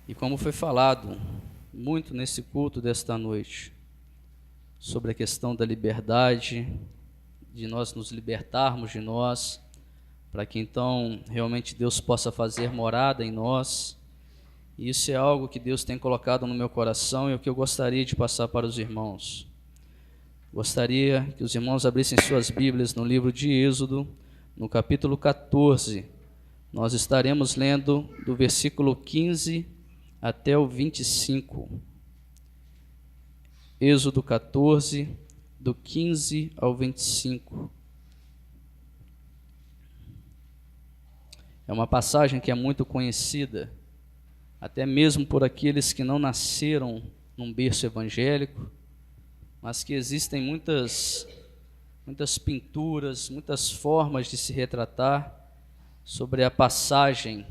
E como foi falado muito nesse culto desta noite, sobre a questão da liberdade, de nós nos libertarmos de nós, para que então realmente Deus possa fazer morada em nós. E isso é algo que Deus tem colocado no meu coração e o que eu gostaria de passar para os irmãos. Gostaria que os irmãos abrissem suas Bíblias no livro de Êxodo, no capítulo 14. Nós estaremos lendo do versículo 15 até o 25. Êxodo 14, do 15 ao 25. É uma passagem que é muito conhecida, até mesmo por aqueles que não nasceram num berço evangélico, mas que existem muitas pinturas, muitas formas de se retratar sobre a passagem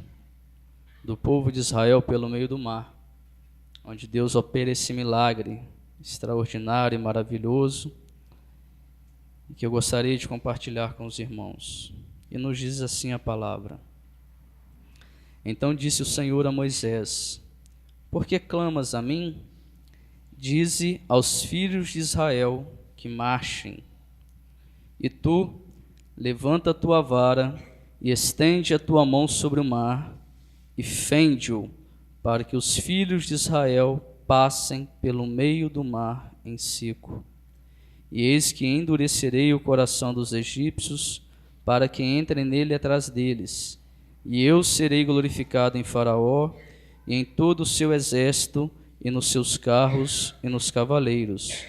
do povo de Israel pelo meio do mar, onde Deus opera esse milagre extraordinário e maravilhoso, e que eu gostaria de compartilhar com os irmãos. E nos diz assim a palavra: Então disse o Senhor a Moisés: Por que clamas a mim? Dize aos filhos de Israel que marchem. E tu, levanta a tua vara e estende a tua mão sobre o mar e fende-o, para que os filhos de Israel passem pelo meio do mar em seco. E eis que endurecerei o coração dos egípcios, para que entrem nele atrás deles. E eu serei glorificado em Faraó e em todo o seu exército, e nos seus carros e nos cavaleiros.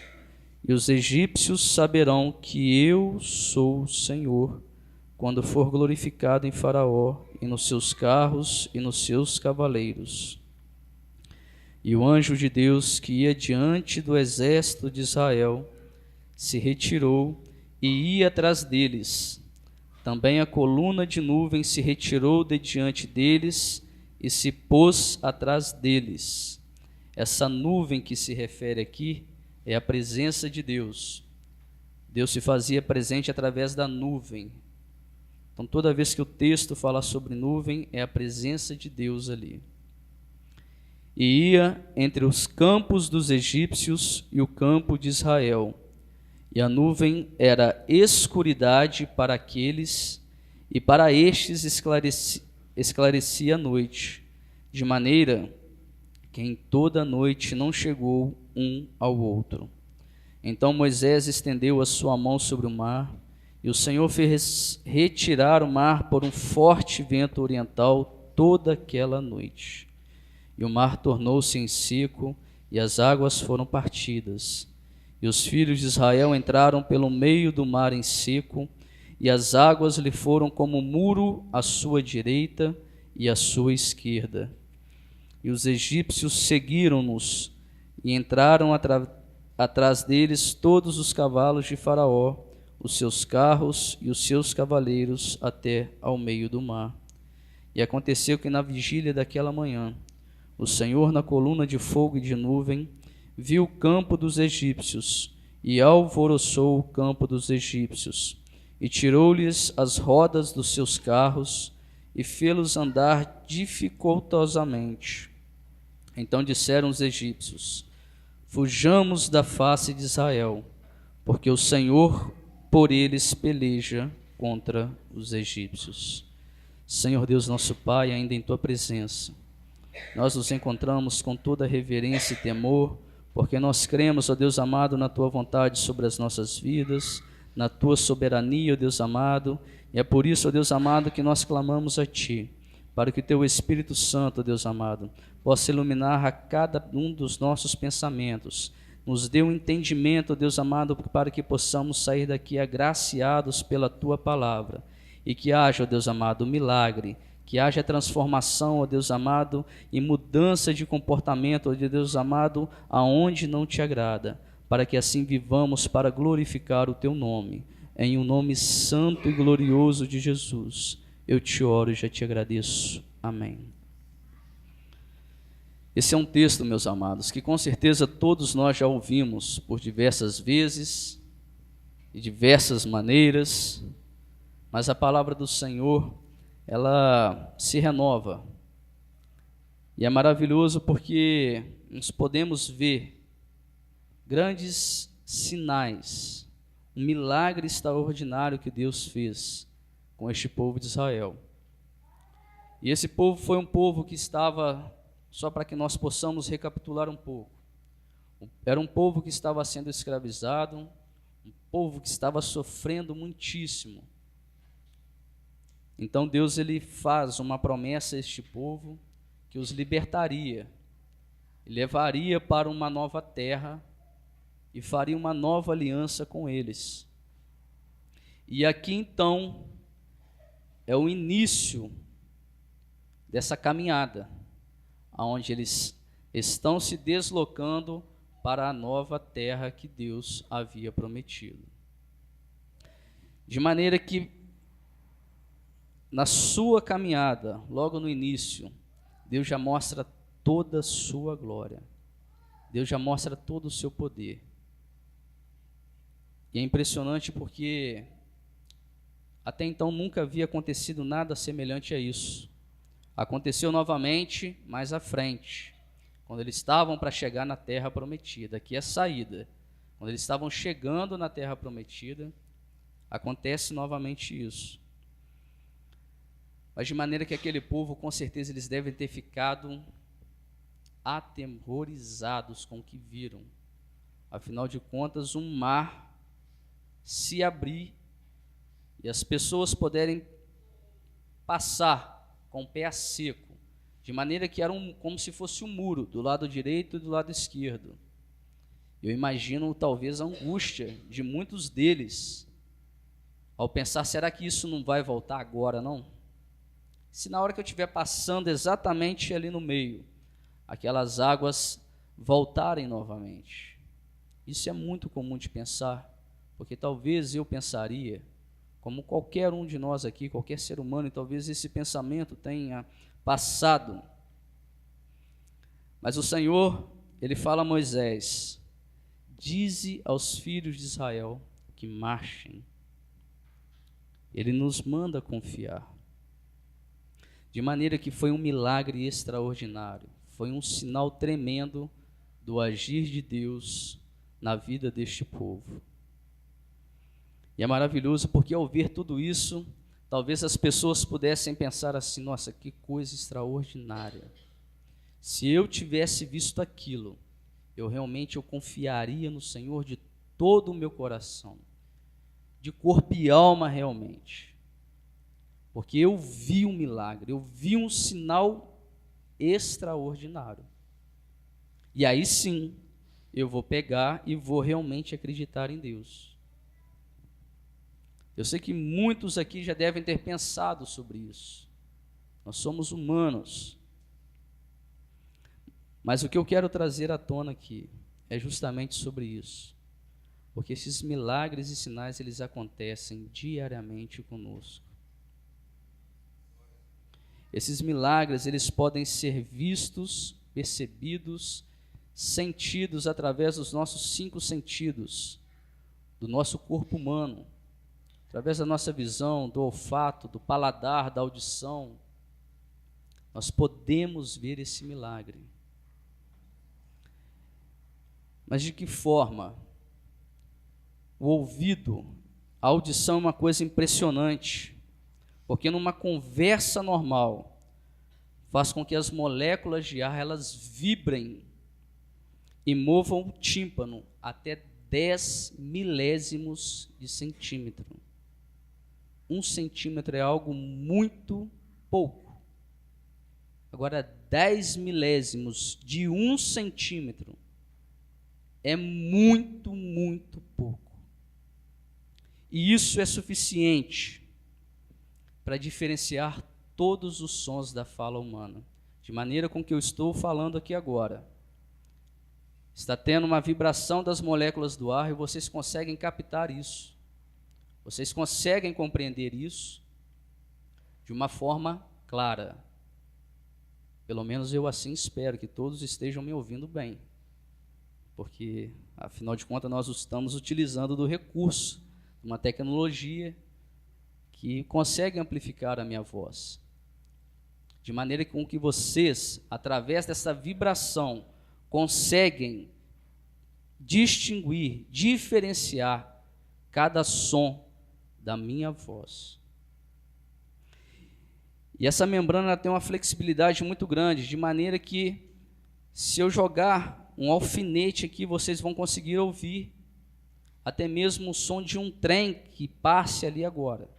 E os egípcios saberão que eu sou o Senhor, quando for glorificado em Faraó e nos seus carros e nos seus cavaleiros. E o anjo de Deus que ia diante do exército de Israel se retirou e ia atrás deles. Também a coluna de nuvem se retirou de diante deles e se pôs atrás deles. Essa nuvem que se refere aqui é a presença de Deus. Deus se fazia presente através da nuvem. Então, toda vez que o texto fala sobre nuvem, é a presença de Deus ali. E ia entre os campos dos egípcios e o campo de Israel. E a nuvem era escuridade para aqueles, e para estes esclarecia a noite, de maneira que em toda a noite não chegou um ao outro. Então Moisés estendeu a sua mão sobre o mar, e o Senhor fez retirar o mar por um forte vento oriental toda aquela noite. E o mar tornou-se em seco, e as águas foram partidas. E os filhos de Israel entraram pelo meio do mar em seco, e as águas lhe foram como muro à sua direita e à sua esquerda. E os egípcios seguiram-nos, e entraram atrás deles todos os cavalos de Faraó, os seus carros e os seus cavaleiros, até ao meio do mar. E aconteceu que na vigília daquela manhã, o Senhor, na coluna de fogo e de nuvem, viu o campo dos egípcios, e alvoroçou o campo dos egípcios, e tirou-lhes as rodas dos seus carros, e fê-los andar dificultosamente. Então disseram os egípcios: Fujamos da face de Israel, porque o Senhor por eles peleja contra os egípcios. Senhor Deus nosso Pai, ainda em tua presença, nós nos encontramos com toda reverência e temor, porque nós cremos, ó Deus amado, na tua vontade sobre as nossas vidas, na tua soberania, ó Deus amado, e é por isso, ó Deus amado, que nós clamamos a ti, para que o teu Espírito Santo, ó Deus amado, possa iluminar a cada um dos nossos pensamentos, nos dê um entendimento, ó Deus amado, para que possamos sair daqui agraciados pela tua palavra, e que haja, ó Deus amado, milagre, que haja transformação, ó Deus amado, e mudança de comportamento, ó Deus amado, aonde não te agrada, para que assim vivamos para glorificar o teu nome. Em um nome santo e glorioso de Jesus, eu te oro e já te agradeço. Amém. Esse é um texto, meus amados, que com certeza todos nós já ouvimos por diversas vezes, de diversas maneiras, mas a palavra do Senhor, ela se renova. E é maravilhoso porque nós podemos ver grandes sinais, um milagre extraordinário que Deus fez com este povo de Israel. E esse povo foi um povo que estava, só para que nós possamos recapitular um pouco, era um povo que estava sendo escravizado, um povo que estava sofrendo muitíssimo. Então Deus ele faz uma promessa a este povo que os libertaria, levaria para uma nova terra e faria uma nova aliança com eles. E aqui então é o início dessa caminhada, onde eles estão se deslocando para a nova terra que Deus havia prometido. De maneira que, na sua caminhada, logo no início, Deus já mostra toda a sua glória. Deus já mostra todo o seu poder. E é impressionante porque até então nunca havia acontecido nada semelhante a isso. Aconteceu novamente mais à frente, quando eles estavam para chegar na terra prometida. Aqui é a saída. Quando eles estavam chegando na terra prometida, acontece novamente isso. Mas de maneira que aquele povo, com certeza, eles devem ter ficado atemorizados com o que viram. Afinal de contas, um mar se abrir e as pessoas poderem passar com o pé a seco, de maneira que era como se fosse um muro, do lado direito e do lado esquerdo. Eu imagino talvez a angústia de muitos deles, ao pensar, será que isso não vai voltar agora, não? Se na hora que eu estiver passando exatamente ali no meio, aquelas águas voltarem novamente. Isso é muito comum de pensar, porque talvez eu pensaria, como qualquer um de nós aqui, qualquer ser humano, e talvez esse pensamento tenha passado. Mas o Senhor, ele fala a Moisés: dize aos filhos de Israel que marchem. Ele nos manda confiar. De maneira que foi um milagre extraordinário, foi um sinal tremendo do agir de Deus na vida deste povo. E é maravilhoso porque ao ver tudo isso, talvez as pessoas pudessem pensar assim: nossa, que coisa extraordinária. Se eu tivesse visto aquilo, eu confiaria no Senhor de todo o meu coração, de corpo e alma realmente. Porque eu vi um milagre, eu vi um sinal extraordinário. E aí sim, eu vou pegar e vou realmente acreditar em Deus. Eu sei que muitos aqui já devem ter pensado sobre isso. Nós somos humanos. Mas o que eu quero trazer à tona aqui é justamente sobre isso. Porque esses milagres e sinais, eles acontecem diariamente conosco. Esses milagres, eles podem ser vistos, percebidos, sentidos através dos nossos 5 sentidos, do nosso corpo humano, através da nossa visão, do olfato, do paladar, da audição. Nós podemos ver esse milagre. Mas de que forma? O ouvido, a audição é uma coisa impressionante. Porque numa conversa normal, faz com que as moléculas de ar, elas vibrem e movam o tímpano até 10 milésimos de centímetro. 1 centímetro é algo muito pouco. Agora, 10 milésimos de 1 centímetro é muito, muito pouco. E isso é suficiente para diferenciar todos os sons da fala humana, de maneira com que eu estou falando aqui agora. Está tendo uma vibração das moléculas do ar e vocês conseguem captar isso. Vocês conseguem compreender isso de uma forma clara. Pelo menos eu assim espero, que todos estejam me ouvindo bem. Porque, afinal de contas, nós estamos utilizando do recurso, uma tecnologia que consegue amplificar a minha voz. de maneira com que vocês, através dessa vibração, conseguem distinguir, diferenciar cada som da minha voz. E essa membrana ela tem uma flexibilidade muito grande, de maneira que, se eu jogar um alfinete aqui, vocês vão conseguir ouvir até mesmo o som de um trem que passe ali agora.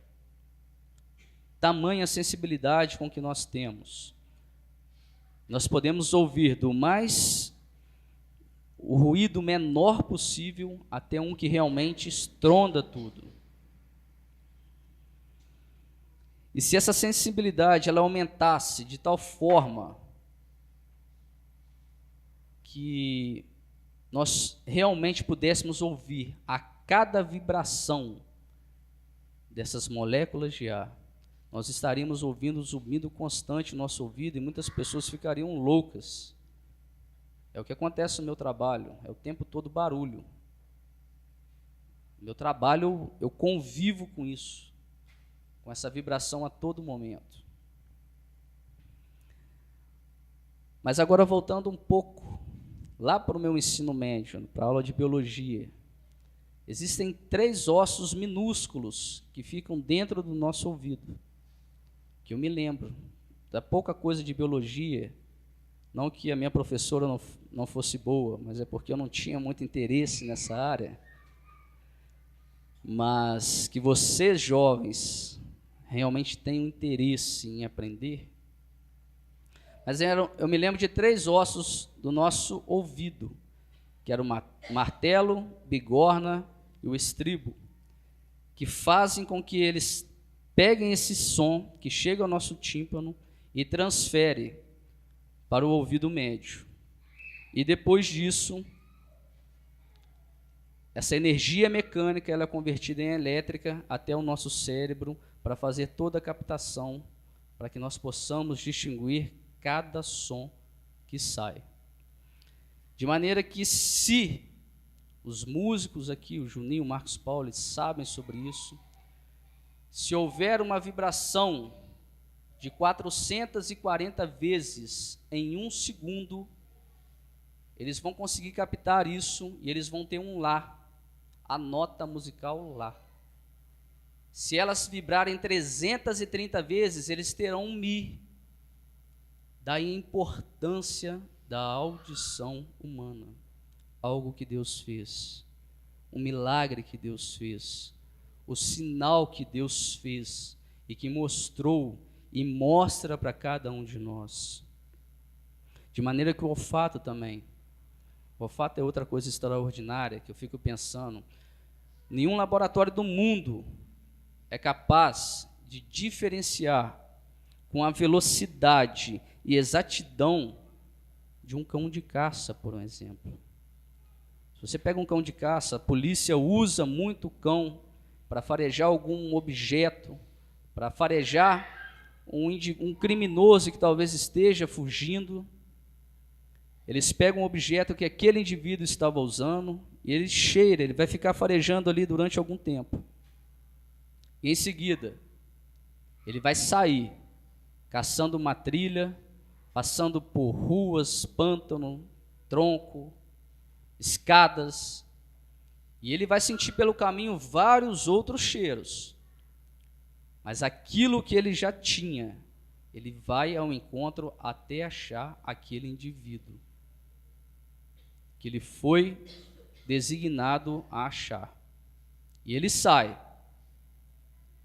Tamanha sensibilidade com que nós temos. Nós podemos ouvir o ruído menor possível até um que realmente estronda tudo. E se essa sensibilidade ela aumentasse de tal forma que nós realmente pudéssemos ouvir a cada vibração dessas moléculas de ar, nós estaríamos ouvindo um zumbido constante no nosso ouvido e muitas pessoas ficariam loucas. É o que acontece no meu trabalho, é o tempo todo barulho. No meu trabalho eu convivo com isso, com essa vibração a todo momento. Mas agora voltando um pouco lá para o meu ensino médio, para a aula de biologia, existem 3 ossos minúsculos que ficam dentro do nosso ouvido, que eu me lembro da pouca coisa de biologia, não que a minha professora não fosse boa, mas é porque eu não tinha muito interesse nessa área, mas que vocês jovens realmente têm um interesse em aprender. Mas eu me lembro de 3 ossos do nosso ouvido, que era o martelo, bigorna e o estribo, que fazem com que eles peguem esse som que chega ao nosso tímpano e transfere para o ouvido médio. E depois disso, essa energia mecânica ela é convertida em elétrica até o nosso cérebro para fazer toda a captação, para que nós possamos distinguir cada som que sai. De maneira que, se os músicos aqui, o Juninho, o Marcos Paulo, eles sabem sobre isso, se houver uma vibração de 440 vezes em 1 segundo, eles vão conseguir captar isso e eles vão ter um Lá, a nota musical Lá. Se elas vibrarem 330 vezes, eles terão um Mi. Daí a importância da audição humana, algo que Deus fez, um milagre que Deus fez, o sinal que Deus fez e que mostrou e mostra para cada um de nós. De maneira que o olfato também. O olfato é outra coisa extraordinária que eu fico pensando. Nenhum laboratório do mundo é capaz de diferenciar com a velocidade e exatidão de um cão de caça, por exemplo. Se você pega um cão de caça, a polícia usa muito o cão para farejar algum objeto, para farejar um criminoso que talvez esteja fugindo. Eles pegam um objeto que aquele indivíduo estava usando e ele cheira, ele vai ficar farejando ali durante algum tempo. E em seguida, ele vai sair caçando uma trilha, passando por ruas, pântano, tronco, escadas, e ele vai sentir pelo caminho vários outros cheiros. Mas aquilo que ele já tinha, ele vai ao encontro até achar aquele indivíduo que ele foi designado a achar. E ele sai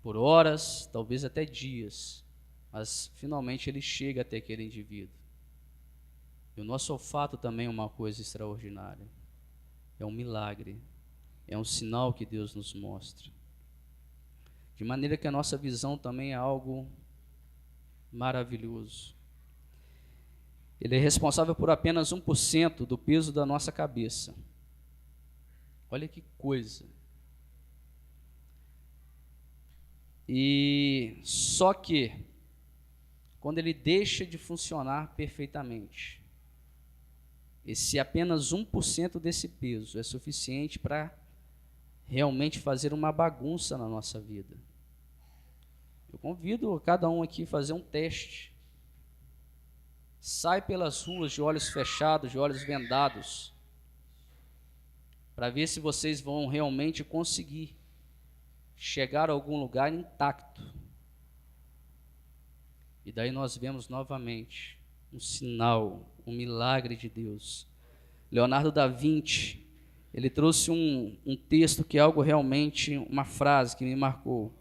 por horas, talvez até dias, mas finalmente ele chega até aquele indivíduo. E o nosso olfato também é uma coisa extraordinária. É um milagre, é um sinal que Deus nos mostra. De maneira que a nossa visão também é algo maravilhoso. Ele é responsável por apenas 1% do peso da nossa cabeça. Olha que coisa. E só que, quando ele deixa de funcionar perfeitamente, esse apenas 1% desse peso é suficiente para realmente fazer uma bagunça na nossa vida. Eu convido cada um aqui a fazer um teste. sai pelas ruas de olhos fechados, de olhos vendados, para ver se vocês vão realmente conseguir chegar a algum lugar intacto. E daí nós vemos novamente um sinal, um milagre de Deus. Leonardo da Vinci, ele trouxe um texto que é algo realmente, uma frase que me marcou,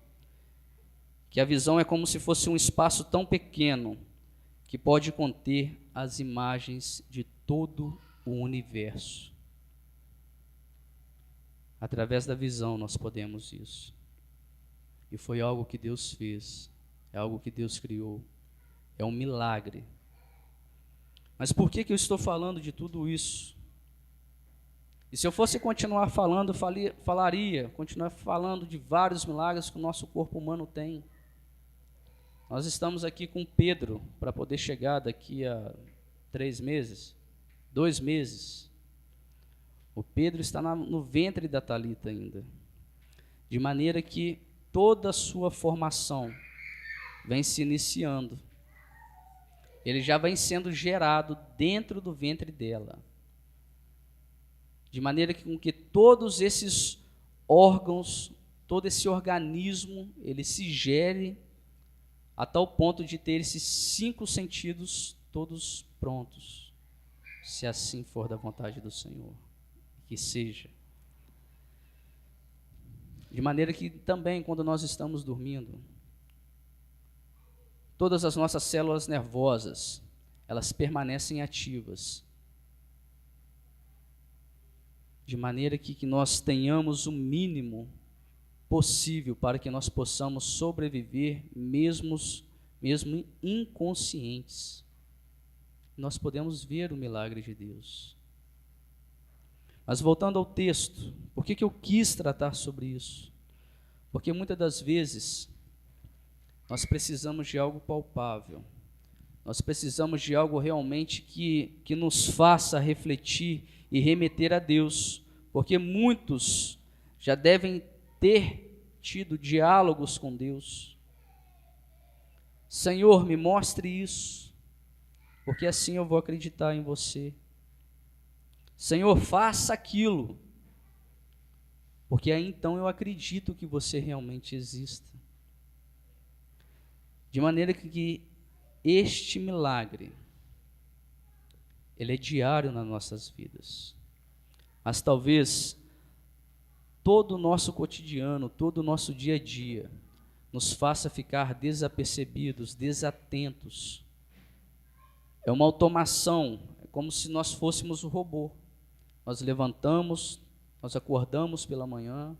que a visão é como se fosse um espaço tão pequeno que pode conter as imagens de todo o universo. Através da visão nós podemos isso. E foi algo que Deus fez, é algo que Deus criou, é um milagre. Mas por que eu estou falando de tudo isso? E se eu fosse continuar falando, continuar falando de vários milagres que o nosso corpo humano tem. Nós estamos aqui com Pedro para poder chegar daqui a 3 meses, 2 meses. O Pedro está no ventre da Talita ainda, de maneira que toda a sua formação vem se iniciando. Ele já vem sendo gerado dentro do ventre dela, de maneira que com que todos esses órgãos, todo esse organismo, ele se gere a tal ponto de ter esses 5 sentidos todos prontos, se assim for da vontade do Senhor, que seja. De maneira que também, quando nós estamos dormindo, todas as nossas células nervosas, elas permanecem ativas, de maneira que nós tenhamos o mínimo possível para que nós possamos sobreviver mesmo inconscientes. Nós podemos ver o milagre de Deus. Mas voltando ao texto, por que eu quis tratar sobre isso? Porque muitas das vezes nós precisamos de algo palpável, nós precisamos de algo realmente que nos faça refletir e remeter a Deus, porque muitos já devem ter tido diálogos com Deus. Senhor, me mostre isso, porque assim eu vou acreditar em você. Senhor, faça aquilo, porque aí então eu acredito que você realmente exista. De maneira que este milagre, ele é diário nas nossas vidas. Mas talvez todo o nosso cotidiano, todo o nosso dia a dia, nos faça ficar desapercebidos, desatentos. É uma automação, é como se nós fôssemos o robô. Nós levantamos, nós acordamos pela manhã,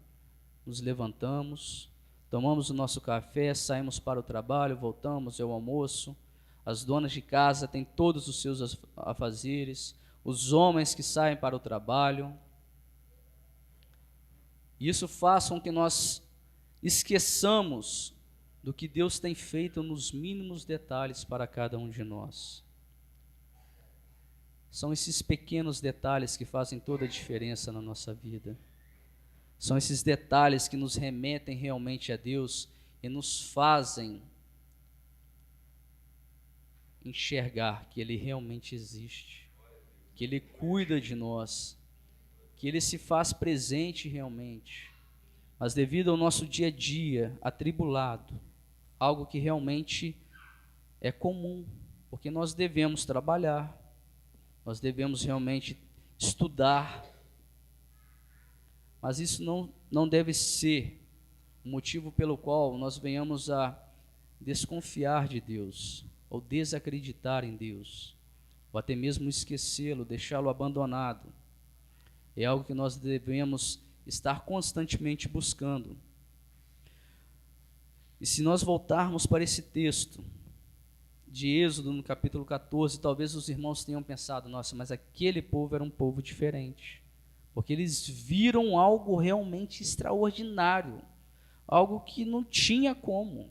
nos levantamos, tomamos o nosso café, saímos para o trabalho, voltamos ao almoço. As donas de casa têm todos os seus afazeres, os homens que saem para o trabalho. Isso faz com que nós esqueçamos do que Deus tem feito nos mínimos detalhes para cada um de nós. São esses pequenos detalhes que fazem toda a diferença na nossa vida. São esses detalhes que nos remetem realmente a Deus e nos fazem enxergar que Ele realmente existe, que Ele cuida de nós, que Ele se faz presente realmente. Mas devido ao nosso dia a dia atribulado, algo que realmente é comum, porque nós devemos trabalhar, nós devemos realmente estudar, mas isso não deve ser o motivo pelo qual nós venhamos a desconfiar de Deus, ou desacreditar em Deus, ou até mesmo esquecê-lo, deixá-lo abandonado. É algo que nós devemos estar constantemente buscando. E se nós voltarmos para esse texto de Êxodo, no capítulo 14, talvez os irmãos tenham pensado, nossa, mas aquele povo era um povo diferente, porque eles viram algo realmente extraordinário, algo que não tinha como.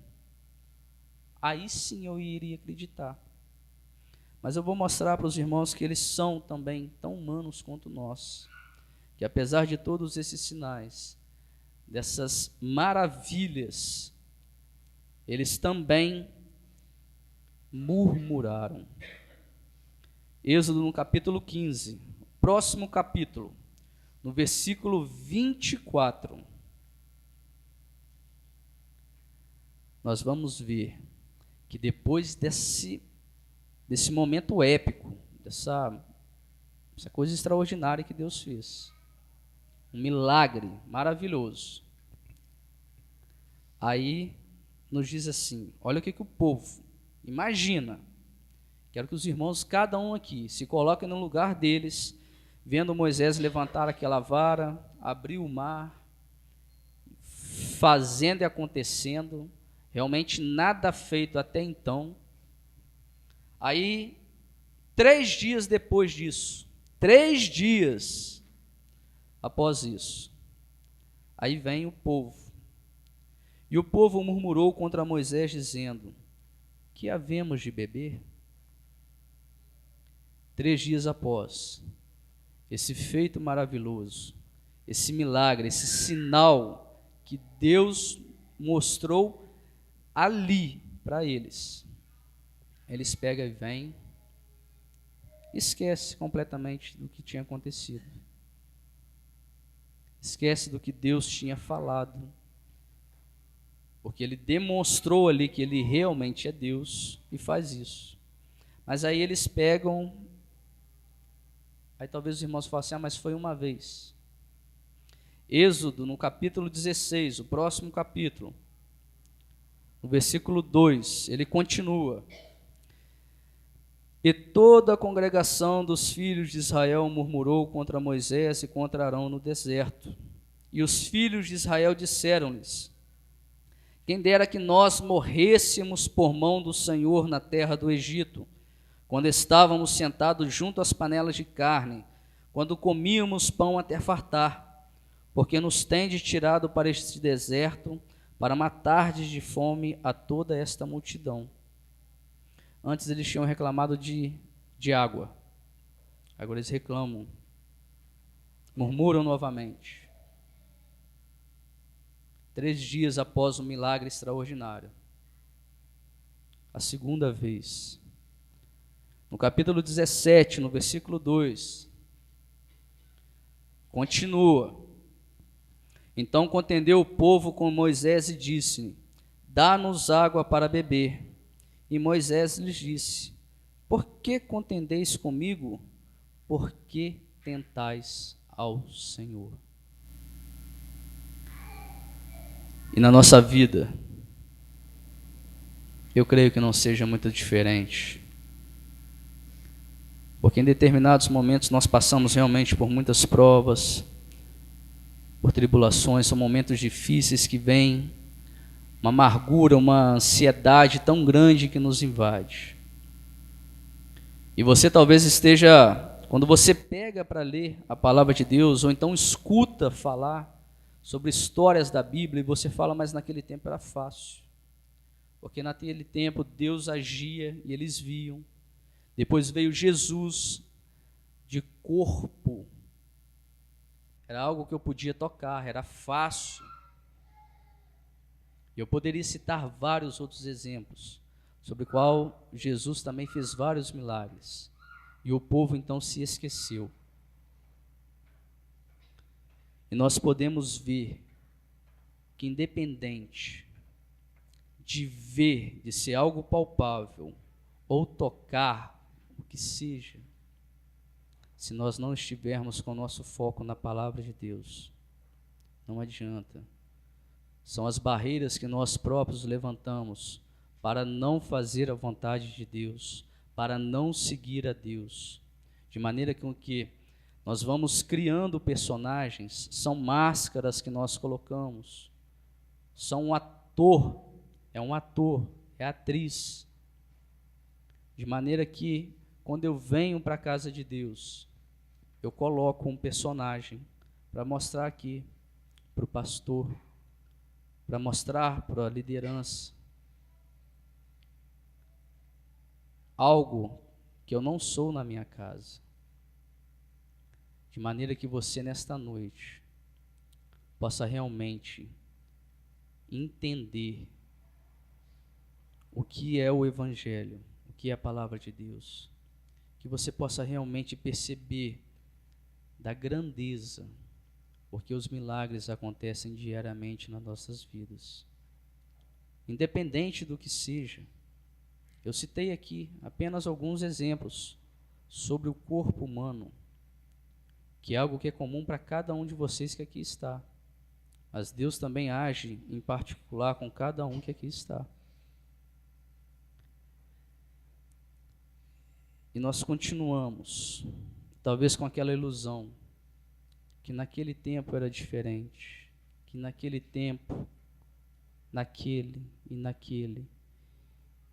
Aí sim eu iria acreditar. Mas eu vou mostrar para os irmãos que eles são também tão humanos quanto nós, que apesar de todos esses sinais, dessas maravilhas, eles também murmuraram. Êxodo no capítulo 15, próximo capítulo, no versículo 24. Nós vamos ver que depois desse momento épico, dessa coisa extraordinária que Deus fez, um milagre maravilhoso, aí nos diz assim, olha o que o povo, imagina, quero que os irmãos, cada um aqui, se coloquem no lugar deles, vendo Moisés levantar aquela vara, abrir o mar, fazendo e acontecendo, realmente nada feito até então. Aí, 3 dias depois disso, 3 dias após isso, aí vem o povo. E o povo murmurou contra Moisés, dizendo: que havemos de beber? 3 dias após esse feito maravilhoso, esse milagre, esse sinal que Deus mostrou ali para eles, eles pegam e vêm, esquece completamente do que tinha acontecido, esquece do que Deus tinha falado, porque Ele demonstrou ali que Ele realmente é Deus e faz isso. Mas aí eles pegam, aí talvez os irmãos falem assim, mas foi uma vez. Êxodo, no capítulo 16, o próximo capítulo, no versículo 2, ele continua: e toda a congregação dos filhos de Israel murmurou contra Moisés e contra Arão no deserto. E os filhos de Israel disseram-lhes: quem dera que nós morrêssemos por mão do Senhor na terra do Egito, quando estávamos sentados junto às panelas de carne, quando comíamos pão até fartar, porque nos tendes tirado para este deserto, para matardes de fome a toda esta multidão. Antes eles tinham reclamado de água, agora eles reclamam, murmuram novamente. 3 dias após o milagre extraordinário, a segunda vez, no capítulo 17, no versículo 2, continua: então contendeu o povo com Moisés e disse: dá-nos água para beber. E Moisés lhes disse: por que contendeis comigo? Por que tentais ao Senhor? E na nossa vida, eu creio que não seja muito diferente, porque em determinados momentos nós passamos realmente por muitas provas, por tribulações, são momentos difíceis que vêm, uma amargura, uma ansiedade tão grande que nos invade. E você talvez esteja, quando você pega para ler a palavra de Deus, ou então escuta falar sobre histórias da Bíblia, e você fala, mas naquele tempo era fácil, porque naquele tempo Deus agia e eles viam. Depois veio Jesus de corpo, era algo que eu podia tocar, era fácil. Eu poderia citar vários outros exemplos, sobre o qual Jesus também fez vários milagres, e o povo então se esqueceu. E nós podemos ver que, independente de ver, de ser algo palpável, ou tocar, o que seja, se nós não estivermos com o nosso foco na palavra de Deus, não adianta. São as barreiras que nós próprios levantamos para não fazer a vontade de Deus, para não seguir a Deus, de maneira que nós vamos criando personagens, são máscaras que nós colocamos, são um ator, é atriz, de maneira que quando eu venho para a casa de Deus, eu coloco um personagem para mostrar aqui para o pastor, para mostrar para a liderança algo que eu não sou na minha casa, de maneira que você nesta noite possa realmente entender o que é o Evangelho, o que é a palavra de Deus, que você possa realmente perceber da grandeza, porque os milagres acontecem diariamente nas nossas vidas. Independente do que seja, eu citei aqui apenas alguns exemplos sobre o corpo humano, que é algo que é comum para cada um de vocês que aqui está. Mas Deus também age em particular com cada um que aqui está. E nós continuamos, talvez com aquela ilusão, que naquele tempo era diferente, que naquele tempo, naquele e naquele,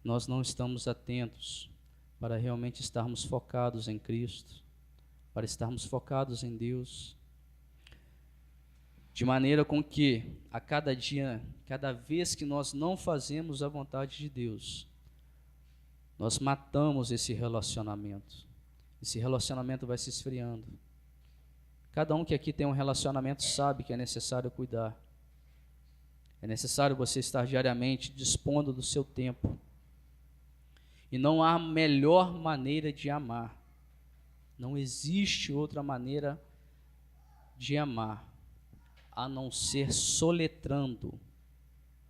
nós não estamos atentos para realmente estarmos focados em Cristo, para estarmos focados em Deus, de maneira com que a cada dia, cada vez que nós não fazemos a vontade de Deus, nós matamos esse relacionamento. Esse relacionamento vai se esfriando. Cada um que aqui tem um relacionamento sabe que é necessário cuidar. É necessário você estar diariamente dispondo do seu tempo. E não há melhor maneira de amar. Não existe outra maneira de amar, a não ser soletrando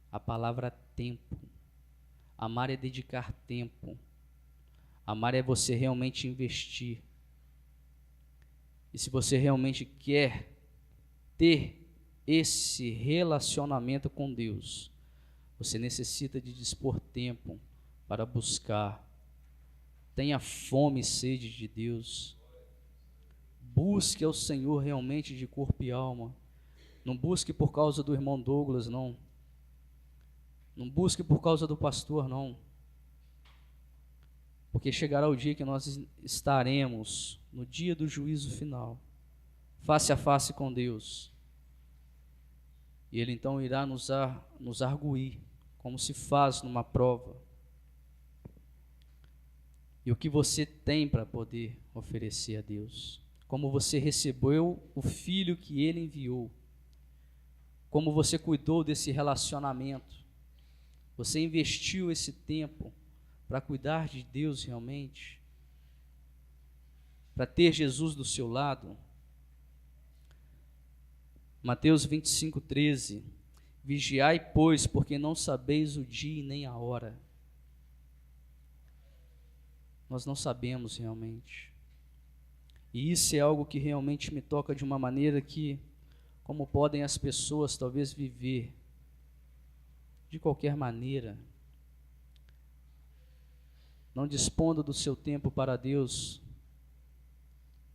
a palavra tempo. Amar é dedicar tempo. Amar é você realmente investir. E se você realmente quer ter esse relacionamento com Deus, você necessita de dispor tempo para buscar. Tenha fome e sede de Deus. Busque ao Senhor realmente de corpo e alma. Não busque por causa do irmão Douglas, não. Não busque por causa do pastor, não. Porque chegará o dia que nós estaremos no dia do juízo final, face a face com Deus. E Ele então irá nos arguir, como se faz numa prova. E o que você tem para poder oferecer a Deus? Como você recebeu o Filho que Ele enviou? Como você cuidou desse relacionamento? Você investiu esse tempo para cuidar de Deus realmente? Para ter Jesus do seu lado? Mateus 25:13. Vigiai, pois, porque não sabeis o dia e nem a hora. Nós não sabemos realmente. E isso é algo que realmente me toca de uma maneira que, como podem as pessoas talvez viver de qualquer maneira, não dispondo do seu tempo para Deus,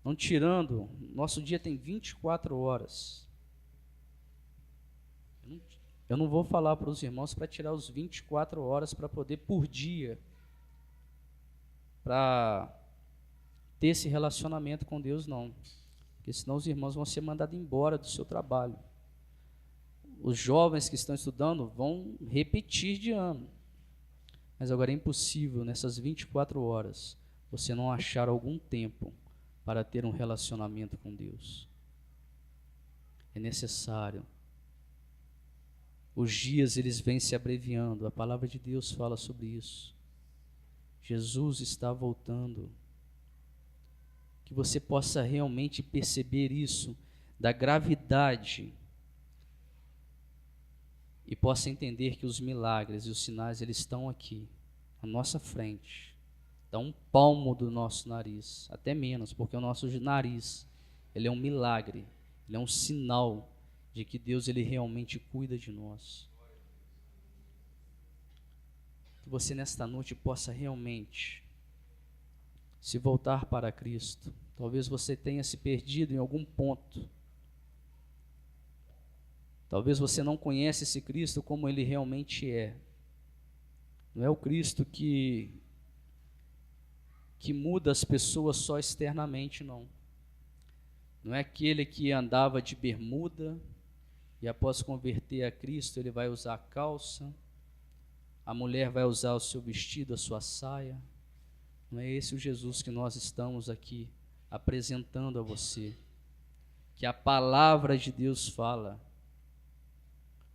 não tirando, nosso dia tem 24 horas. Eu não vou falar para os irmãos para tirar os 24 horas para poder por dia, para ter esse relacionamento com Deus, não. Porque senão os irmãos vão ser mandados embora do seu trabalho. Os jovens que estão estudando vão repetir de ano. Mas agora é impossível, nessas 24 horas, você não achar algum tempo para ter um relacionamento com Deus. É necessário. Os dias, eles vêm se abreviando. A palavra de Deus fala sobre isso. Jesus está voltando. Que você possa realmente perceber isso, da gravidade, e possa entender que os milagres e os sinais, eles estão aqui, à nossa frente. Dá um palmo do nosso nariz, até menos, porque o nosso nariz, ele é um milagre, ele é um sinal de que Deus, ele realmente cuida de nós. Que você nesta noite possa realmente se voltar para Cristo. Talvez você tenha se perdido em algum ponto. Talvez você não conhece esse Cristo como ele realmente é. Não é o Cristo que muda as pessoas só externamente, não. Não é aquele que andava de bermuda e após converter a Cristo ele vai usar a calça, a mulher vai usar o seu vestido, a sua saia. Não é esse o Jesus que nós estamos aqui apresentando a você. Que a palavra de Deus fala.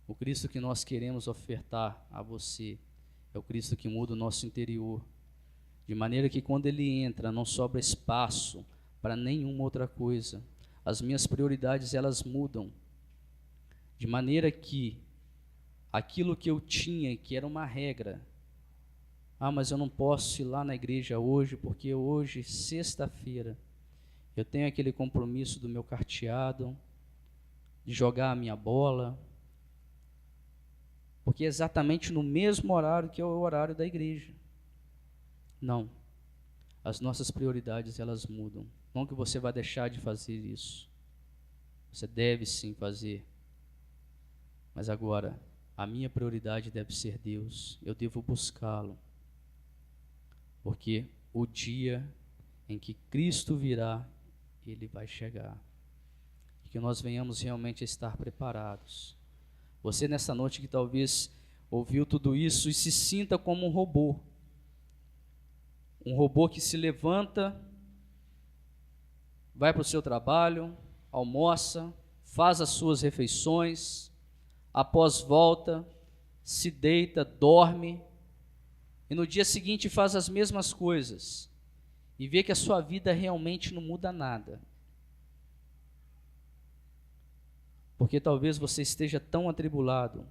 O Cristo que nós queremos ofertar a você é o Cristo que muda o nosso interior, de maneira que quando ele entra não sobra espaço para nenhuma outra coisa. As minhas prioridades, elas mudam, de maneira que aquilo que eu tinha, que era uma regra, mas eu não posso ir lá na igreja hoje, porque hoje, sexta-feira, eu tenho aquele compromisso do meu carteado, de jogar a minha bola, porque é exatamente no mesmo horário que é o horário da igreja. Não, as nossas prioridades, elas mudam. Não que você vai deixar de fazer isso, você deve sim fazer, mas agora, a minha prioridade deve ser Deus, eu devo buscá-lo, porque o dia em que Cristo virá, ele vai chegar, e que nós venhamos realmente a estar preparados. Você nessa noite que talvez ouviu tudo isso e se sinta como um robô que se levanta, vai para o seu trabalho, almoça, faz as suas refeições, após volta, se deita, dorme, e no dia seguinte faz as mesmas coisas, e vê que a sua vida realmente não muda nada. Porque talvez você esteja tão atribulado,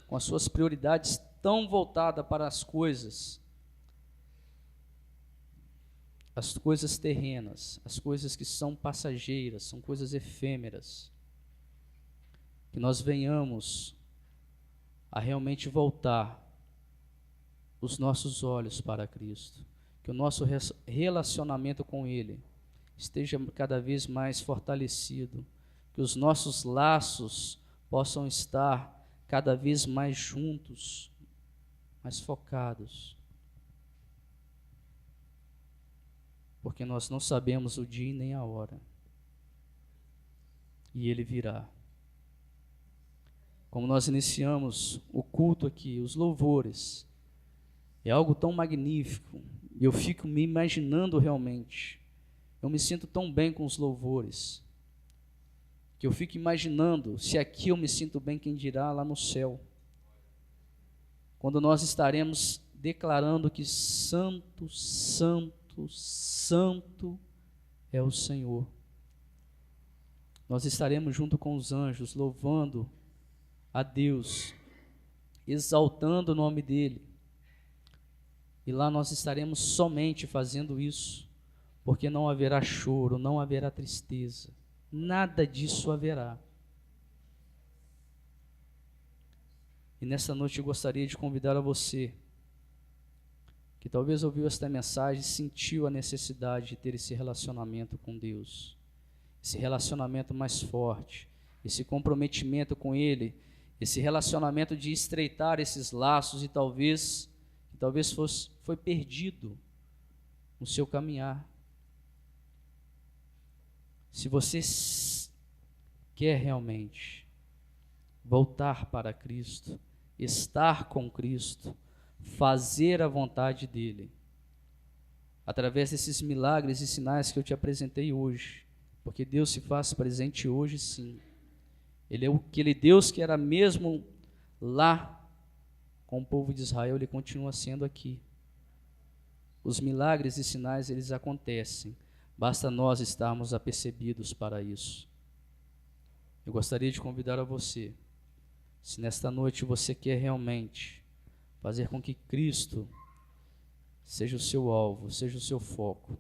com as suas prioridades tão voltadas para as coisas terrenas, as coisas que são passageiras, são coisas efêmeras, que nós venhamos a realmente voltar os nossos olhos para Cristo, que o nosso relacionamento com Ele esteja cada vez mais fortalecido, que os nossos laços possam estar cada vez mais juntos, mais focados, porque nós não sabemos o dia nem a hora, e Ele virá. Como nós iniciamos o culto aqui, os louvores, é algo tão magnífico, e eu fico me imaginando realmente, eu me sinto tão bem com os louvores, que eu fico imaginando, se aqui eu me sinto bem, quem dirá lá no céu, quando nós estaremos declarando que santo, santo, santo é o Senhor. Nós estaremos junto com os anjos, louvando a Deus, exaltando o nome dEle, e lá nós estaremos somente fazendo isso, porque não haverá choro, não haverá tristeza, nada disso haverá. E nessa noite eu gostaria de convidar a você, que talvez ouviu esta mensagem e sentiu a necessidade de ter esse relacionamento com Deus, esse relacionamento mais forte, esse comprometimento com Ele, esse relacionamento de estreitar esses laços e talvez foi perdido no seu caminhar. Se você quer realmente voltar para Cristo, estar com Cristo, fazer a vontade dEle, através desses milagres e sinais que eu te apresentei hoje, porque Deus se faz presente hoje sim. Ele é aquele Deus que era mesmo lá com o povo de Israel, Ele continua sendo aqui. Os milagres e sinais, eles acontecem, basta nós estarmos apercebidos para isso. Eu gostaria de convidar a você, se nesta noite você quer realmente fazer com que Cristo seja o seu alvo, seja o seu foco,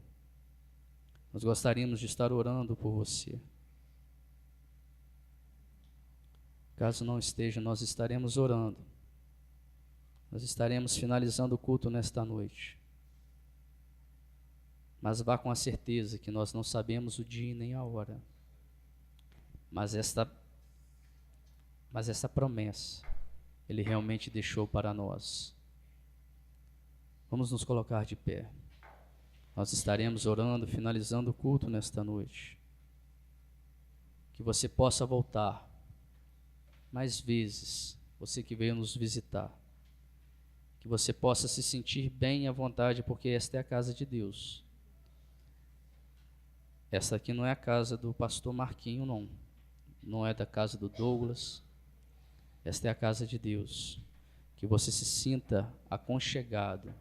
nós gostaríamos de estar orando por você. Caso não esteja, nós estaremos orando. Nós estaremos finalizando o culto nesta noite. Mas vá com a certeza que nós não sabemos o dia nem a hora. Mas esta promessa, Ele realmente deixou para nós. Vamos nos colocar de pé. Nós estaremos orando, finalizando o culto nesta noite. Que você possa voltar mais vezes, você que veio nos visitar. Que você possa se sentir bem à vontade, porque esta é a casa de Deus. Essa aqui não é a casa do pastor Marquinho, não. Não é da casa do Douglas. Esta é a casa de Deus. Que você se sinta aconchegado.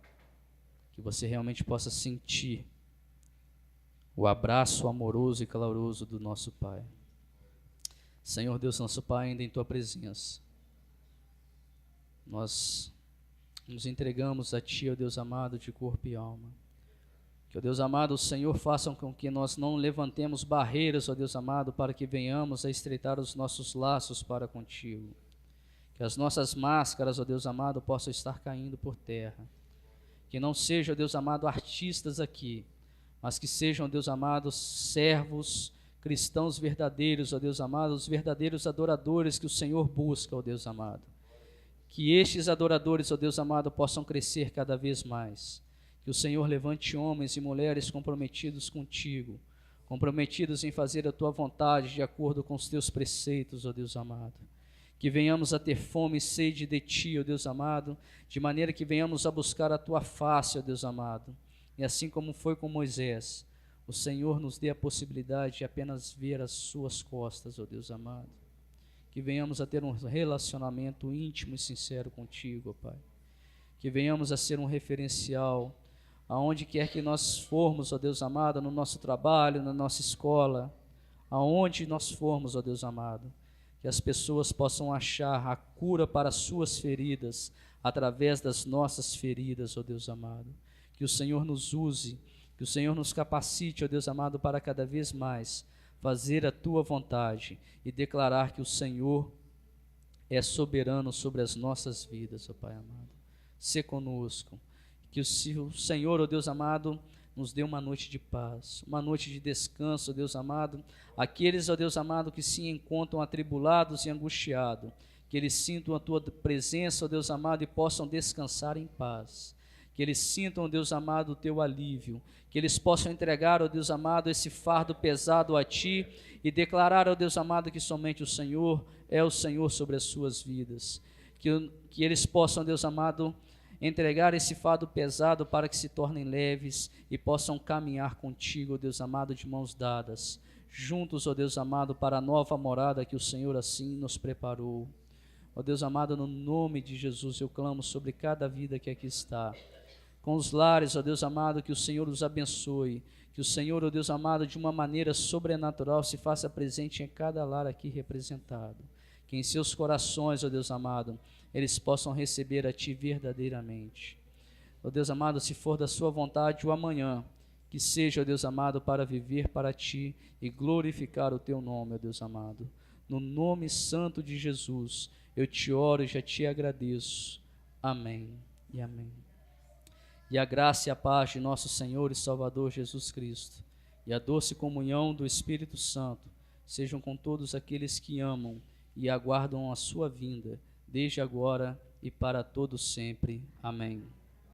que você realmente possa sentir o abraço amoroso e caloroso do nosso Pai. Senhor Deus, nosso Pai, ainda em Tua presença, nós nos entregamos a Ti, ó Deus amado, de corpo e alma. Que, ó Deus amado, o Senhor faça com que nós não levantemos barreiras, ó Deus amado, para que venhamos a estreitar os nossos laços para contigo. Que as nossas máscaras, ó Deus amado, possam estar caindo por terra. Que não sejam, ó Deus amado, artistas aqui, mas que sejam, ó Deus amado, servos cristãos verdadeiros, ó Deus amado, os verdadeiros adoradores que o Senhor busca, ó Deus amado. Que estes adoradores, ó Deus amado, possam crescer cada vez mais. Que o Senhor levante homens e mulheres comprometidos contigo, comprometidos em fazer a Tua vontade de acordo com os Teus preceitos, ó Deus amado. Que venhamos a ter fome e sede de Ti, ó Deus amado, de maneira que venhamos a buscar a Tua face, ó Deus amado. E assim como foi com Moisés, o Senhor nos dê a possibilidade de apenas ver as Suas costas, ó Deus amado. Que venhamos a ter um relacionamento íntimo e sincero contigo, ó Pai. Que venhamos a ser um referencial aonde quer que nós formos, ó Deus amado, no nosso trabalho, na nossa escola, aonde nós formos, ó Deus amado, que as pessoas possam achar a cura para as suas feridas através das nossas feridas, ó Deus amado. Que o Senhor nos use, que o Senhor nos capacite, ó Deus amado, para cada vez mais fazer a Tua vontade e declarar que o Senhor é soberano sobre as nossas vidas, ó Pai amado. Sê conosco. Que o Senhor, ó Deus amado, nos dê uma noite de paz, uma noite de descanso, ó Deus amado. Aqueles, ó Deus amado, que se encontram atribulados e angustiados, que eles sintam a Tua presença, ó Deus amado, e possam descansar em paz. Que eles sintam, ó Deus amado, o Teu alívio. Que eles possam entregar, ó Deus amado, esse fardo pesado a Ti e declarar, ó Deus amado, que somente o Senhor é o Senhor sobre as suas vidas. Que eles possam, ó Deus amado, entregar esse fardo pesado para que se tornem leves e possam caminhar contigo, ó Deus amado, de mãos dadas, juntos, ó Deus amado, para a nova morada que o Senhor assim nos preparou. Ó Deus amado, no nome de Jesus eu clamo sobre cada vida que aqui está. Com os lares, ó Deus amado, que o Senhor os abençoe, que o Senhor, ó Deus amado, de uma maneira sobrenatural se faça presente em cada lar aqui representado. Que em seus corações, ó Deus amado, eles possam receber a Ti verdadeiramente. Ó Deus amado, se for da Sua vontade o amanhã, que seja, ó Deus amado, para viver para Ti e glorificar o Teu nome, ó Deus amado. No nome santo de Jesus, eu Te oro e já Te agradeço. Amém e amém. E a graça e a paz de nosso Senhor e Salvador Jesus Cristo e a doce comunhão do Espírito Santo sejam com todos aqueles que amam e aguardam a Sua vinda, desde agora e para todo sempre. Amém.